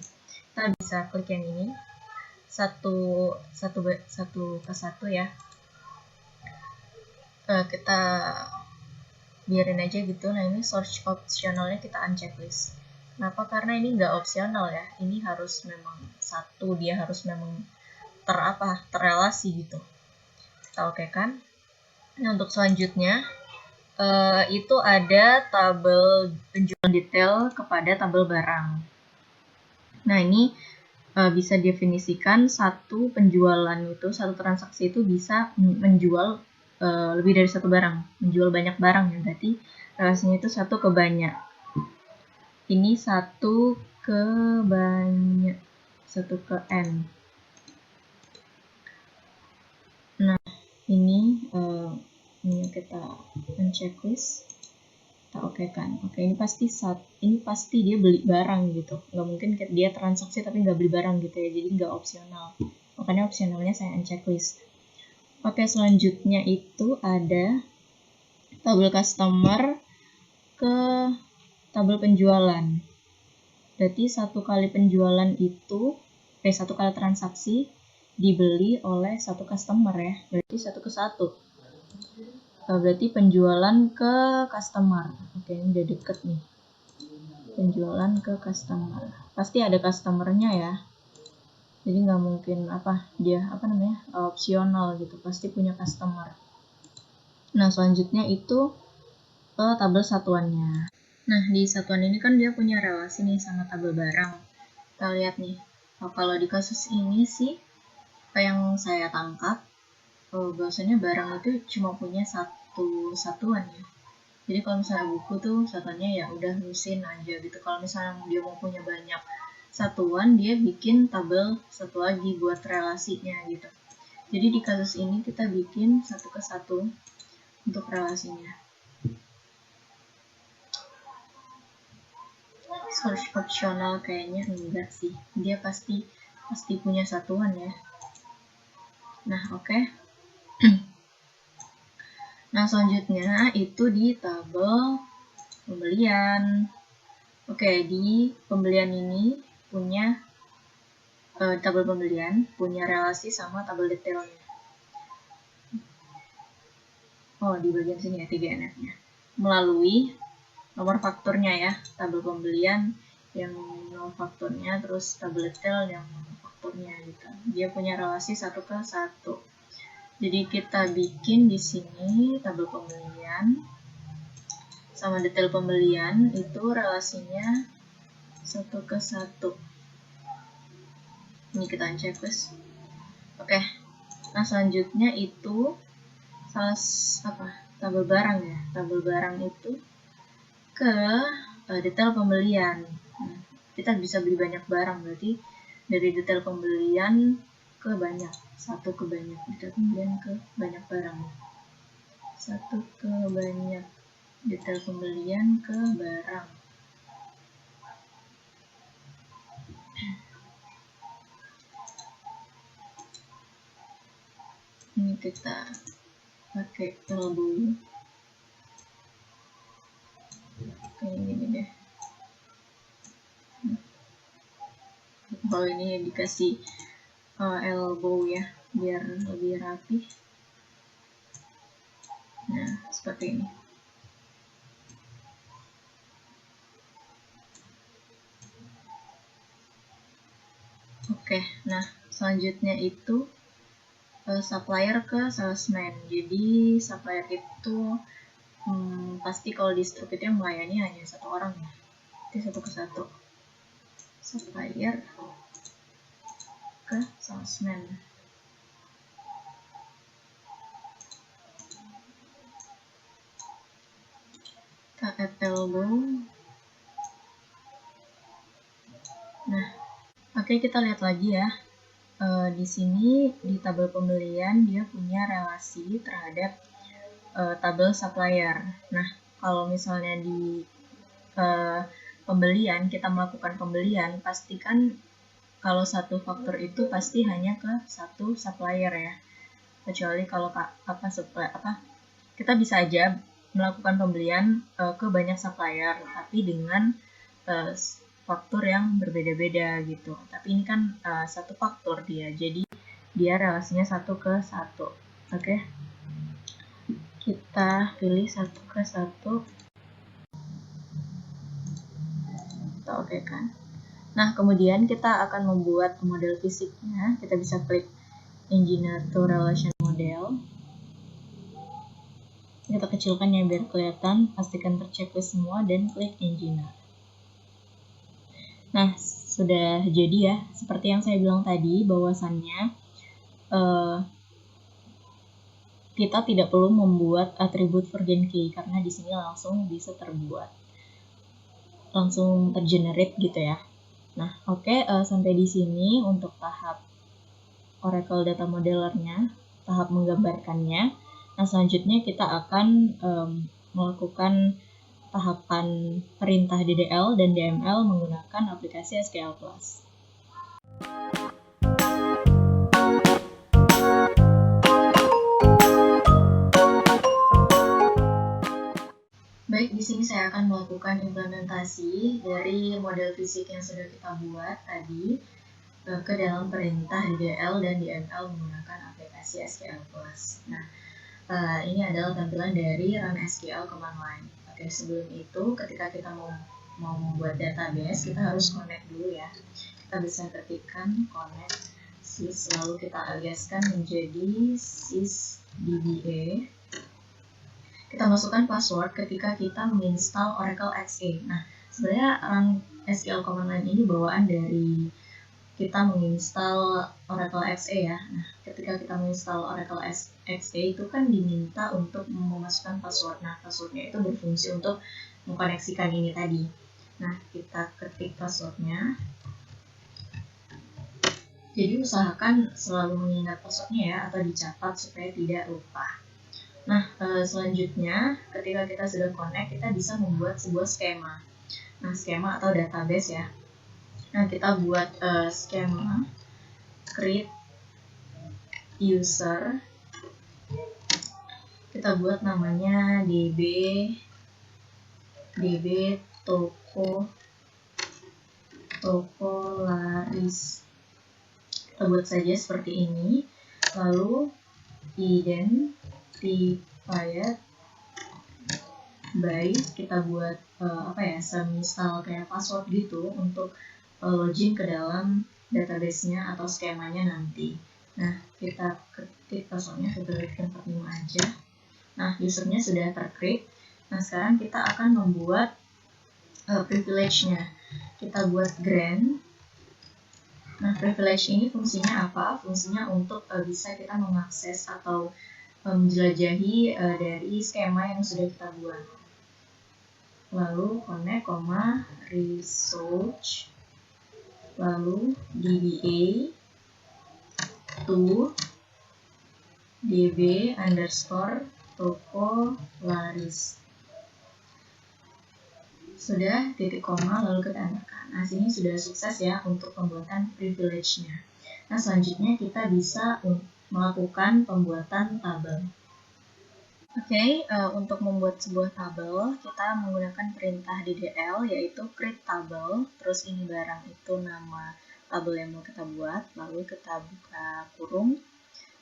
Kita bisa klik yang ini satu ke satu ya. Kita biarin aja gitu. Nah, ini search optionalnya kita unchecklist. Kenapa? Karena ini nggak opsional ya, ini harus memang satu, dia harus memang terrelasi gitu. Kita oke kan. Nah, untuk selanjutnya itu ada tabel penjualan detail kepada tabel barang. Nah, ini bisa definisikan satu penjualan itu, satu transaksi itu bisa menjual lebih dari satu barang, menjual banyak barang ya, berarti relasinya itu satu ke banyak. Ini satu ke banyak, satu ke n. Nah, ini kita unchecklist, kita oke kan. Oke, ini pasti dia beli barang gitu, nggak mungkin dia transaksi tapi nggak beli barang gitu ya, jadi nggak opsional, makanya opsionalnya saya unchecklist. Oke, selanjutnya itu ada tabel customer ke tabel penjualan. Berarti satu kali penjualan itu satu kali transaksi dibeli oleh satu customer ya, berarti satu ke satu. Berarti penjualan ke customer. Oke, ini udah deket nih. Penjualan ke customer. Pasti ada customernya ya. Jadi nggak mungkin opsional gitu. Pasti punya customer. Nah, selanjutnya itu tabel satuannya. Nah, di satuan ini kan dia punya relasi nih sama tabel barang. Kita lihat nih. Kalau di kasus ini sih, yang saya tangkap, bahwasanya barang itu cuma punya satu satuan ya. Jadi kalau misalnya buku tuh satuannya ya udah mesin aja gitu. Kalau misalnya dia mau punya banyak satuan, dia bikin tabel satu lagi buat relasinya gitu. Jadi di kasus ini kita bikin satu ke satu untuk relasinya. Search optional kayaknya enggak sih. Dia pasti punya satuan ya. Nah, oke. Nah, selanjutnya itu di tabel pembelian. Oke, di pembelian ini punya tabel pembelian punya relasi sama tabel detailnya. Oh, di bagian sini ya 3NF-nya. Melalui nomor fakturnya ya, tabel pembelian yang nomor fakturnya, terus tabel detail yang nomor fakturnya gitu. Dia punya relasi 1 ke 1. Jadi kita bikin di sini tabel pembelian sama detail pembelian itu relasinya 1 ke 1. Ini kita checklist. Oke. Nah, selanjutnya itu tabel barang ya. Tabel barang itu ke detail pembelian. Nah, kita bisa beli banyak barang, berarti dari detail pembelian ke banyak, satu ke banyak, detail pembelian ke banyak barang, satu ke banyak, detail pembelian ke barang. Ini kita pakai elbow. Kayak gini deh. Kalau ini dikasih elbow ya, biar lebih rapi. Nah, seperti ini. Oke, nah selanjutnya itu supplier ke salesman. Jadi supplier itu pasti kalau di Stroop itu yang melayani hanya satu orang ya. Itu satu ke satu. Supplier ke salesman. Kita add elbow. Nah, oke, kita lihat lagi ya. Di sini di tabel pembelian dia punya relasi terhadap tabel supplier. Nah, kalau misalnya di pembelian, kita melakukan pembelian, pastikan kalau satu faktur itu pasti hanya ke satu supplier ya. Kecuali kalau kita bisa aja melakukan pembelian ke banyak supplier, tapi dengan faktur yang berbeda-beda gitu. Tapi ini kan satu faktur dia, jadi dia relasinya 1 ke 1. Oke. Kita pilih 1 ke 1. Kita oke kan. Nah, kemudian kita akan membuat model fisiknya. Kita bisa klik Engineer to Relation Model. Kita kecilkan ya biar kelihatan. Pastikan terchecklist semua dan klik Engineer. Nah, sudah jadi ya. Seperti yang saya bilang tadi, bahwasannya kita tidak perlu membuat atribut Virgin Key karena di sini langsung bisa terbuat, langsung tergenerate gitu ya. Nah, oke, sampai di sini untuk tahap Oracle Data Modeler-nya, tahap menggambarkannya. Nah, selanjutnya kita akan melakukan tahapan perintah DDL dan DML menggunakan aplikasi SQL+. Baik, di sini saya akan melakukan implementasi dari model fisik yang sudah kita buat tadi ke dalam perintah DDL dan DML menggunakan aplikasi SQL+. Nah, ini adalah tampilan dari Run SQL command line. Oke, sebelum itu ketika kita mau membuat database, kita harus connect dulu ya. Kita bisa ketikkan connect sys, lalu kita aliaskan menjadi sysdba. Kita masukkan password ketika kita menginstal Oracle XA. Nah, sebenarnya Run SQL command line ini bawaan dari kita menginstal Oracle XA ya. Nah, ketika kita menginstal Oracle XA itu kan diminta untuk memasukkan password. Nah, passwordnya itu berfungsi untuk mengkoneksikan ini tadi. Nah, kita ketik passwordnya. Jadi usahakan selalu mengingat passwordnya ya, atau dicatat supaya tidak lupa. Nah, selanjutnya ketika kita sudah connect, kita bisa membuat sebuah skema. Nah, skema atau database ya. Nah, kita buat skema create user. Kita buat namanya db toko laris. Kita buat saja seperti ini. Lalu identified by, kita buat semisal kayak password gitu untuk login ke dalam database-nya atau skemanya nanti. Nah, kita ketik passwordnya, kita ketikkan 45 aja. Nah, usernya sudah tercreate. Nah, sekarang kita akan membuat privilege-nya. Kita buat grant. Nah, privilege ini fungsinya apa? Fungsinya untuk bisa kita mengakses atau menjelajahi dari skema yang sudah kita buat. Lalu connect, research, lalu DBA to db underscore toko laris. Sudah, titik koma, lalu kita enterkan. Nah, sini sudah sukses ya untuk pembuatan privilege-nya. Nah, selanjutnya kita bisa melakukan pembuatan tabel. Oke, untuk membuat sebuah tabel, kita menggunakan perintah DDL, yaitu create tabel, terus ini barang itu nama tabel yang mau kita buat, lalu kita buka kurung.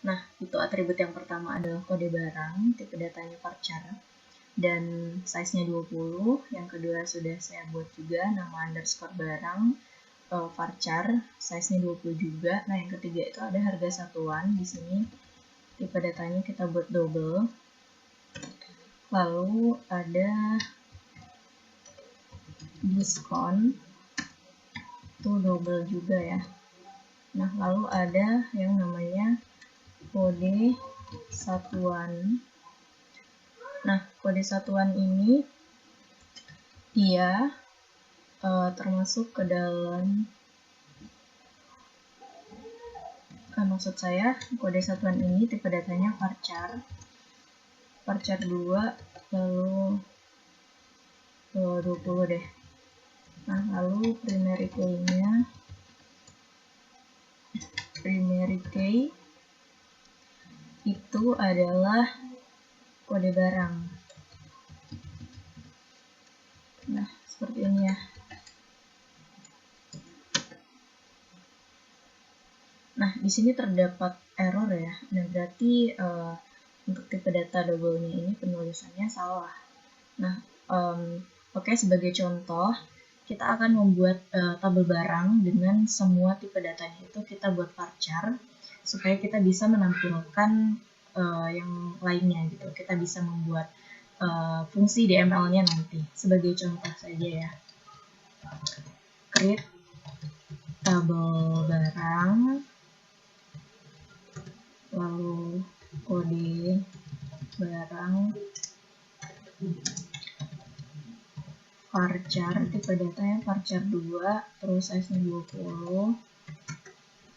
Nah, itu atribut yang pertama adalah kode barang, tipe datanya varchar, dan size-nya 20. Yang kedua sudah saya buat juga, nama underscore barang, varchar, size-nya 20 juga. Nah, yang ketiga itu ada harga satuan. Di sini tipe datanya kita buat double. Lalu ada diskon, itu double juga ya. Nah, lalu ada yang namanya kode satuan. Nah, kode satuan ini dia termasuk ke dalam, maksud saya kode satuan ini tipe datanya varchar 2, lalu 20 deh. Nah, lalu primary key-nya, primary key itu adalah kode barang. Nah, seperti ini ya. Nah, di sini terdapat error ya. Nah, berarti untuk tipe data double-nya ini penulisannya salah. Nah, oke, sebagai contoh, kita akan membuat tabel barang dengan semua tipe datanya itu kita buat varchar, supaya kita bisa menampilkan yang lainnya gitu. Kita bisa membuat fungsi DML-nya nanti. Sebagai contoh saja ya. Create tabel barang, lalu kode barang varchar, tipe datanya varchar 2, terus size-nya 20,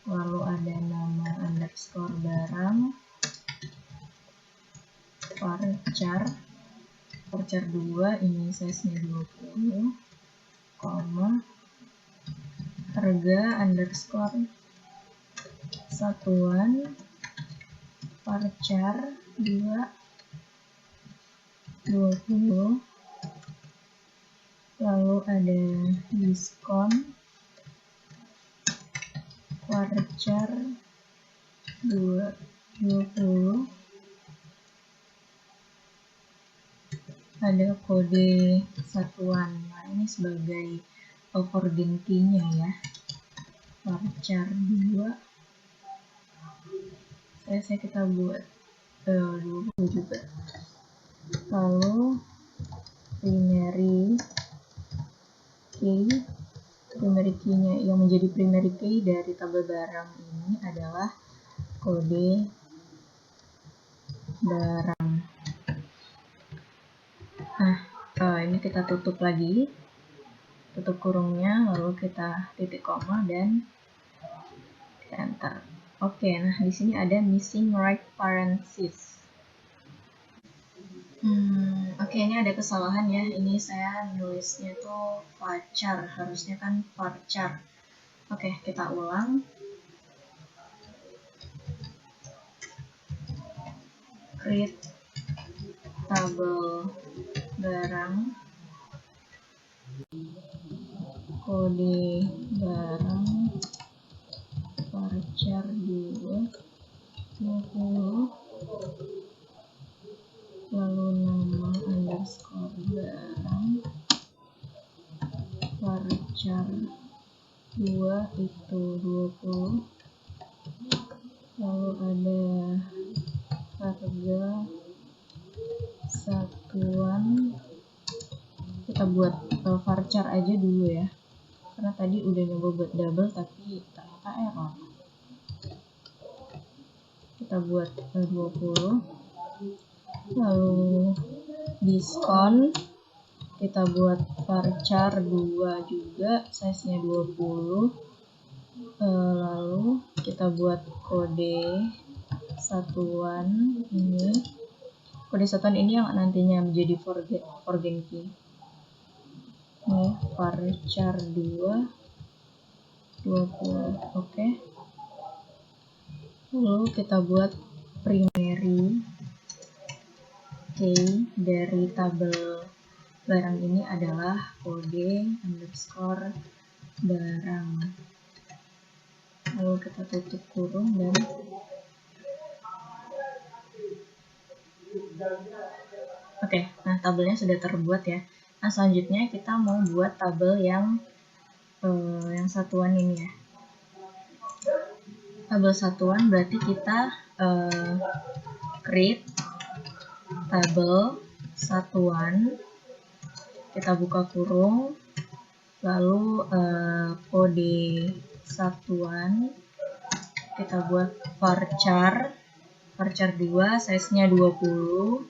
lalu ada nama underscore barang, varchar 2, ini size-nya 20, koma, harga underscore satuan varchar 2, 20, lalu ada diskon varchar 2, 20, ada kode satuan. Nah, ini sebagai forgen key-nya ya, varchar 2, saya kita buat 20 juga. Lalu primary key-nya yang menjadi primary key dari tabel barang ini adalah kode barang. Nah, ini kita tutup lagi, tutup kurungnya, lalu kita titik koma dan enter. Oke, nah di sini ada missing right parenthesis. Oke, ini ada kesalahan ya. Ini saya nulisnya tuh varchar, harusnya kan varchar. Oke, kita ulang. Create tabel barang, kode barang varchar 2, 20, lalu nama underscore barang varchar 2 itu 20, lalu ada harga satuan, kita buat varchar aja dulu ya, karena tadi udah nyoba buat double tapi ternyata error. Kita buat 20, lalu diskon kita buat varchar 2 juga, size-nya 20, lalu kita buat kode satuan ini. Kode satuan ini yang nantinya menjadi forgen key. Ini varchar 2, 20. Oke. Lalu kita buat primary key dari tabel barang ini adalah kode underscore barang. Lalu kita tutup kurung dan oke, nah tabelnya sudah terbuat ya. Nah selanjutnya kita mau buat tabel yang satuan ini ya. Tabel satuan berarti kita create tabel satuan, kita buka kurung, lalu kode satuan, kita buat varchar 2, size-nya 20,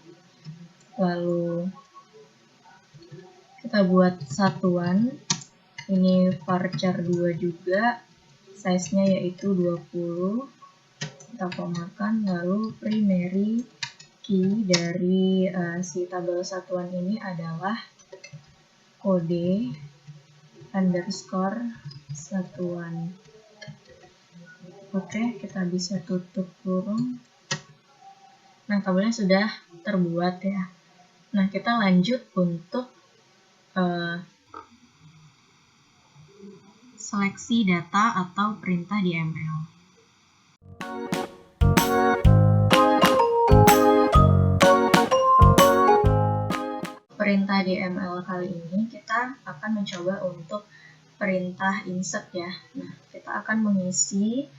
lalu kita buat satuan, ini varchar 2 juga, size-nya yaitu 20, kita komakan, lalu primary key dari si tabel satuan ini adalah kode underscore satuan. Oke, kita bisa tutup kurung. Nah, tabelnya sudah terbuat ya. Nah, kita lanjut untuk seleksi data atau perintah di ML. Perintah di ML kali ini kita akan mencoba untuk perintah insert ya. Nah, kita akan mengisi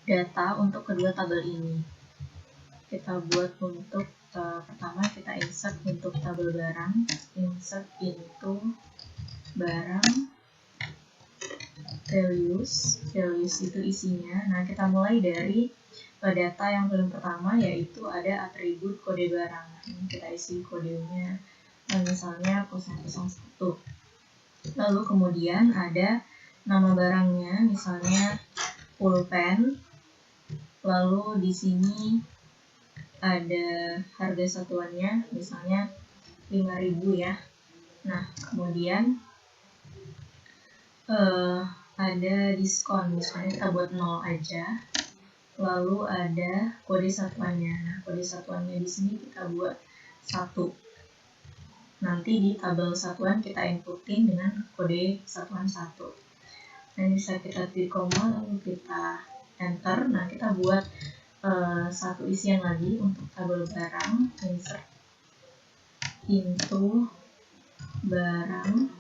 data untuk kedua tabel ini. Kita buat untuk pertama kita insert untuk tabel barang, insert into barang, values itu isinya. Nah, kita mulai dari data yang paling pertama yaitu ada atribut kode barang. Ini kita isi kodenya, misalnya 001. Lalu kemudian ada nama barangnya, misalnya pulpen. Lalu di sini ada harga satuannya, misalnya 5.000 ya. Nah, kemudian ada diskon, misalnya kita buat 0 aja. Lalu ada kode satuannya. Nah, kode satuannya di sini kita buat 1. Nanti di tabel satuan kita inputin dengan kode satuan 1. Nah, bisa kita klik koma lalu kita enter. Nah, kita buat satu isian lagi untuk tabel barang, insert into barang,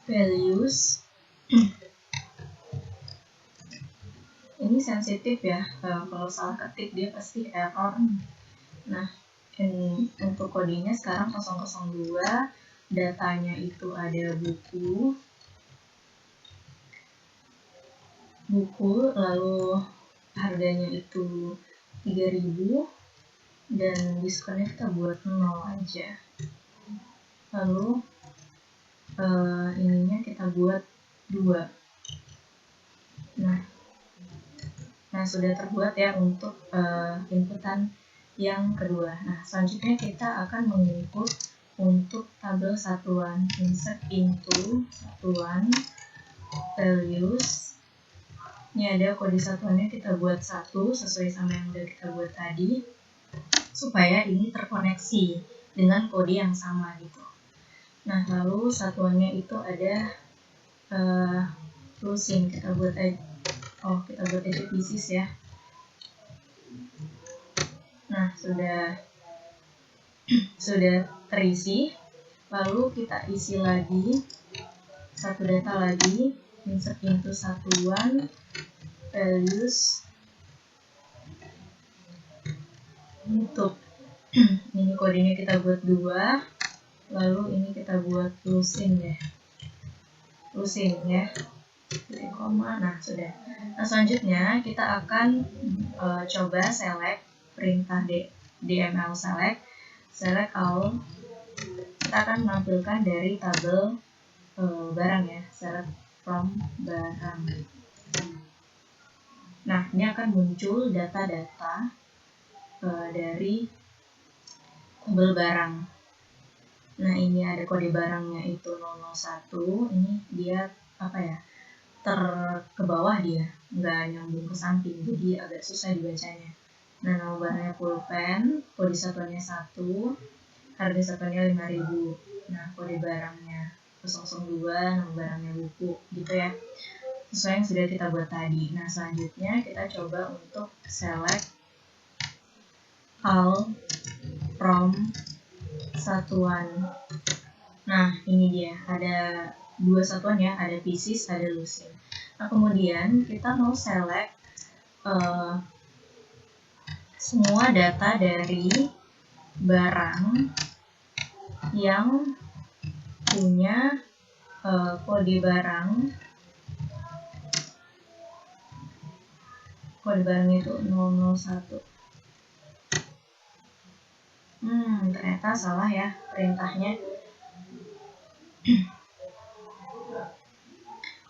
values. Ini sensitif ya, kalau salah ketik dia pasti error. Nah, untuk kodenya sekarang 002, datanya itu ada buku, lalu harganya itu 3.000 dan diskonnya kita buat 0 aja. Lalu ininya kita buat 2. Nah, sudah terbuat ya untuk inputan yang kedua. Nah, selanjutnya kita akan menginput untuk tabel satuan, insert into satuan, values. Ini ada kode satuannya, kita buat 1 sesuai sama yang udah kita buat tadi, supaya ini terkoneksi dengan kode yang sama gitu. Nah, lalu satuannya itu ada closing, kita buat aja pieces ya. Nah, sudah terisi. Lalu kita isi lagi satu data lagi, insert into satuan, values, untuk ini kodenya kita buat 2, lalu ini kita buat closing ya, koma. Nah, sudah. Nah, selanjutnya kita akan coba select perintah DML select all. Kita akan menampilkan dari tabel barang ya, select from barang. Nah, ini akan muncul data-data dari tabel barang. Nah, ini ada kode barangnya itu 001. Ini dia apa ya? ke bawah dia, nggak nyambung ke samping, jadi agak susah dibacanya. Nah, nama barangnya pulpen, kode satuannya 1, harga satuannya 5.000. Nah, kode barangnya 002, nama barangnya buku, gitu ya. Sesuai yang sudah kita buat tadi. Nah, selanjutnya kita coba untuk select all from satuan. Nah, ini dia, ada 2 satuan ya, ada pieces, ada lucid. Nah, kemudian kita mau select semua data dari barang yang punya kode barangnya itu 001. Ternyata salah ya perintahnya.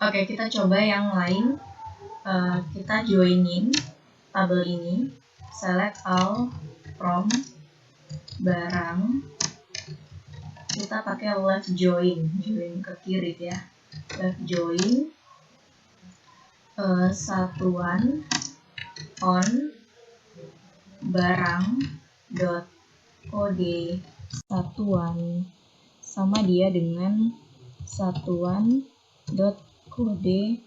Oke, kita coba yang lain. Kita joinin tabel ini, select all from barang. Kita pakai left join ke kiri ya. Left join satuan on barang dot kode satuan sama dia dengan satuan dot kode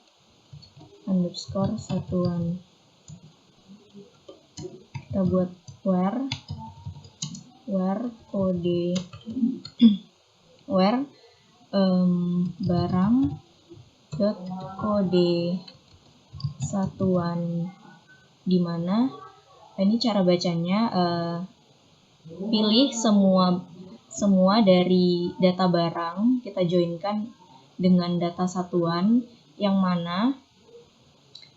underscore satuan. Kita buat where kode where barang dot kode satuan, dimana ini cara bacanya pilih semua dari data barang, kita joinkan dengan data satuan yang mana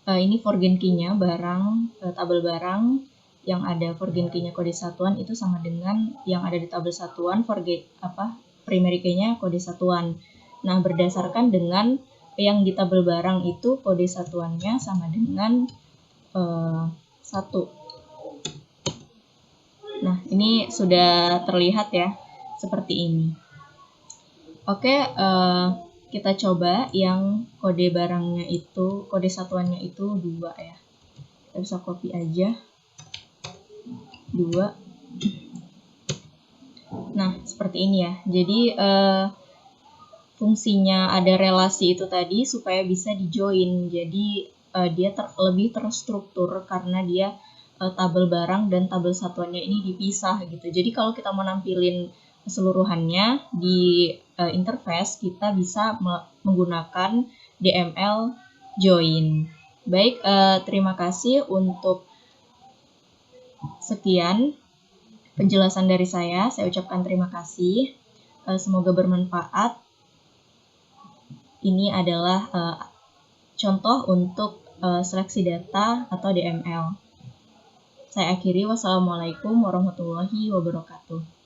ini forgen key-nya barang, tabel barang yang ada forgen key-nya kode satuan itu sama dengan yang ada di tabel satuan primary key-nya kode satuan. Nah, berdasarkan dengan yang di tabel barang itu kode satuannya sama dengan 1. Nah, ini sudah terlihat ya, seperti ini. Oke, kita coba yang kode barangnya itu, kode satuannya itu 2 ya. Kita bisa copy aja. 2. Nah, seperti ini ya. Jadi, fungsinya ada relasi itu tadi supaya bisa di-join. Jadi, dia lebih terstruktur karena dia tabel barang dan tabel satuannya ini dipisah gitu. Jadi kalau kita mau nampilin keseluruhannya di interface, kita bisa menggunakan DML join. Baik, terima kasih untuk sekian penjelasan dari saya. Saya ucapkan terima kasih. Semoga bermanfaat. Ini adalah contoh untuk seleksi data atau DML. Saya akhiri, wassalamualaikum warahmatullahi wabarakatuh.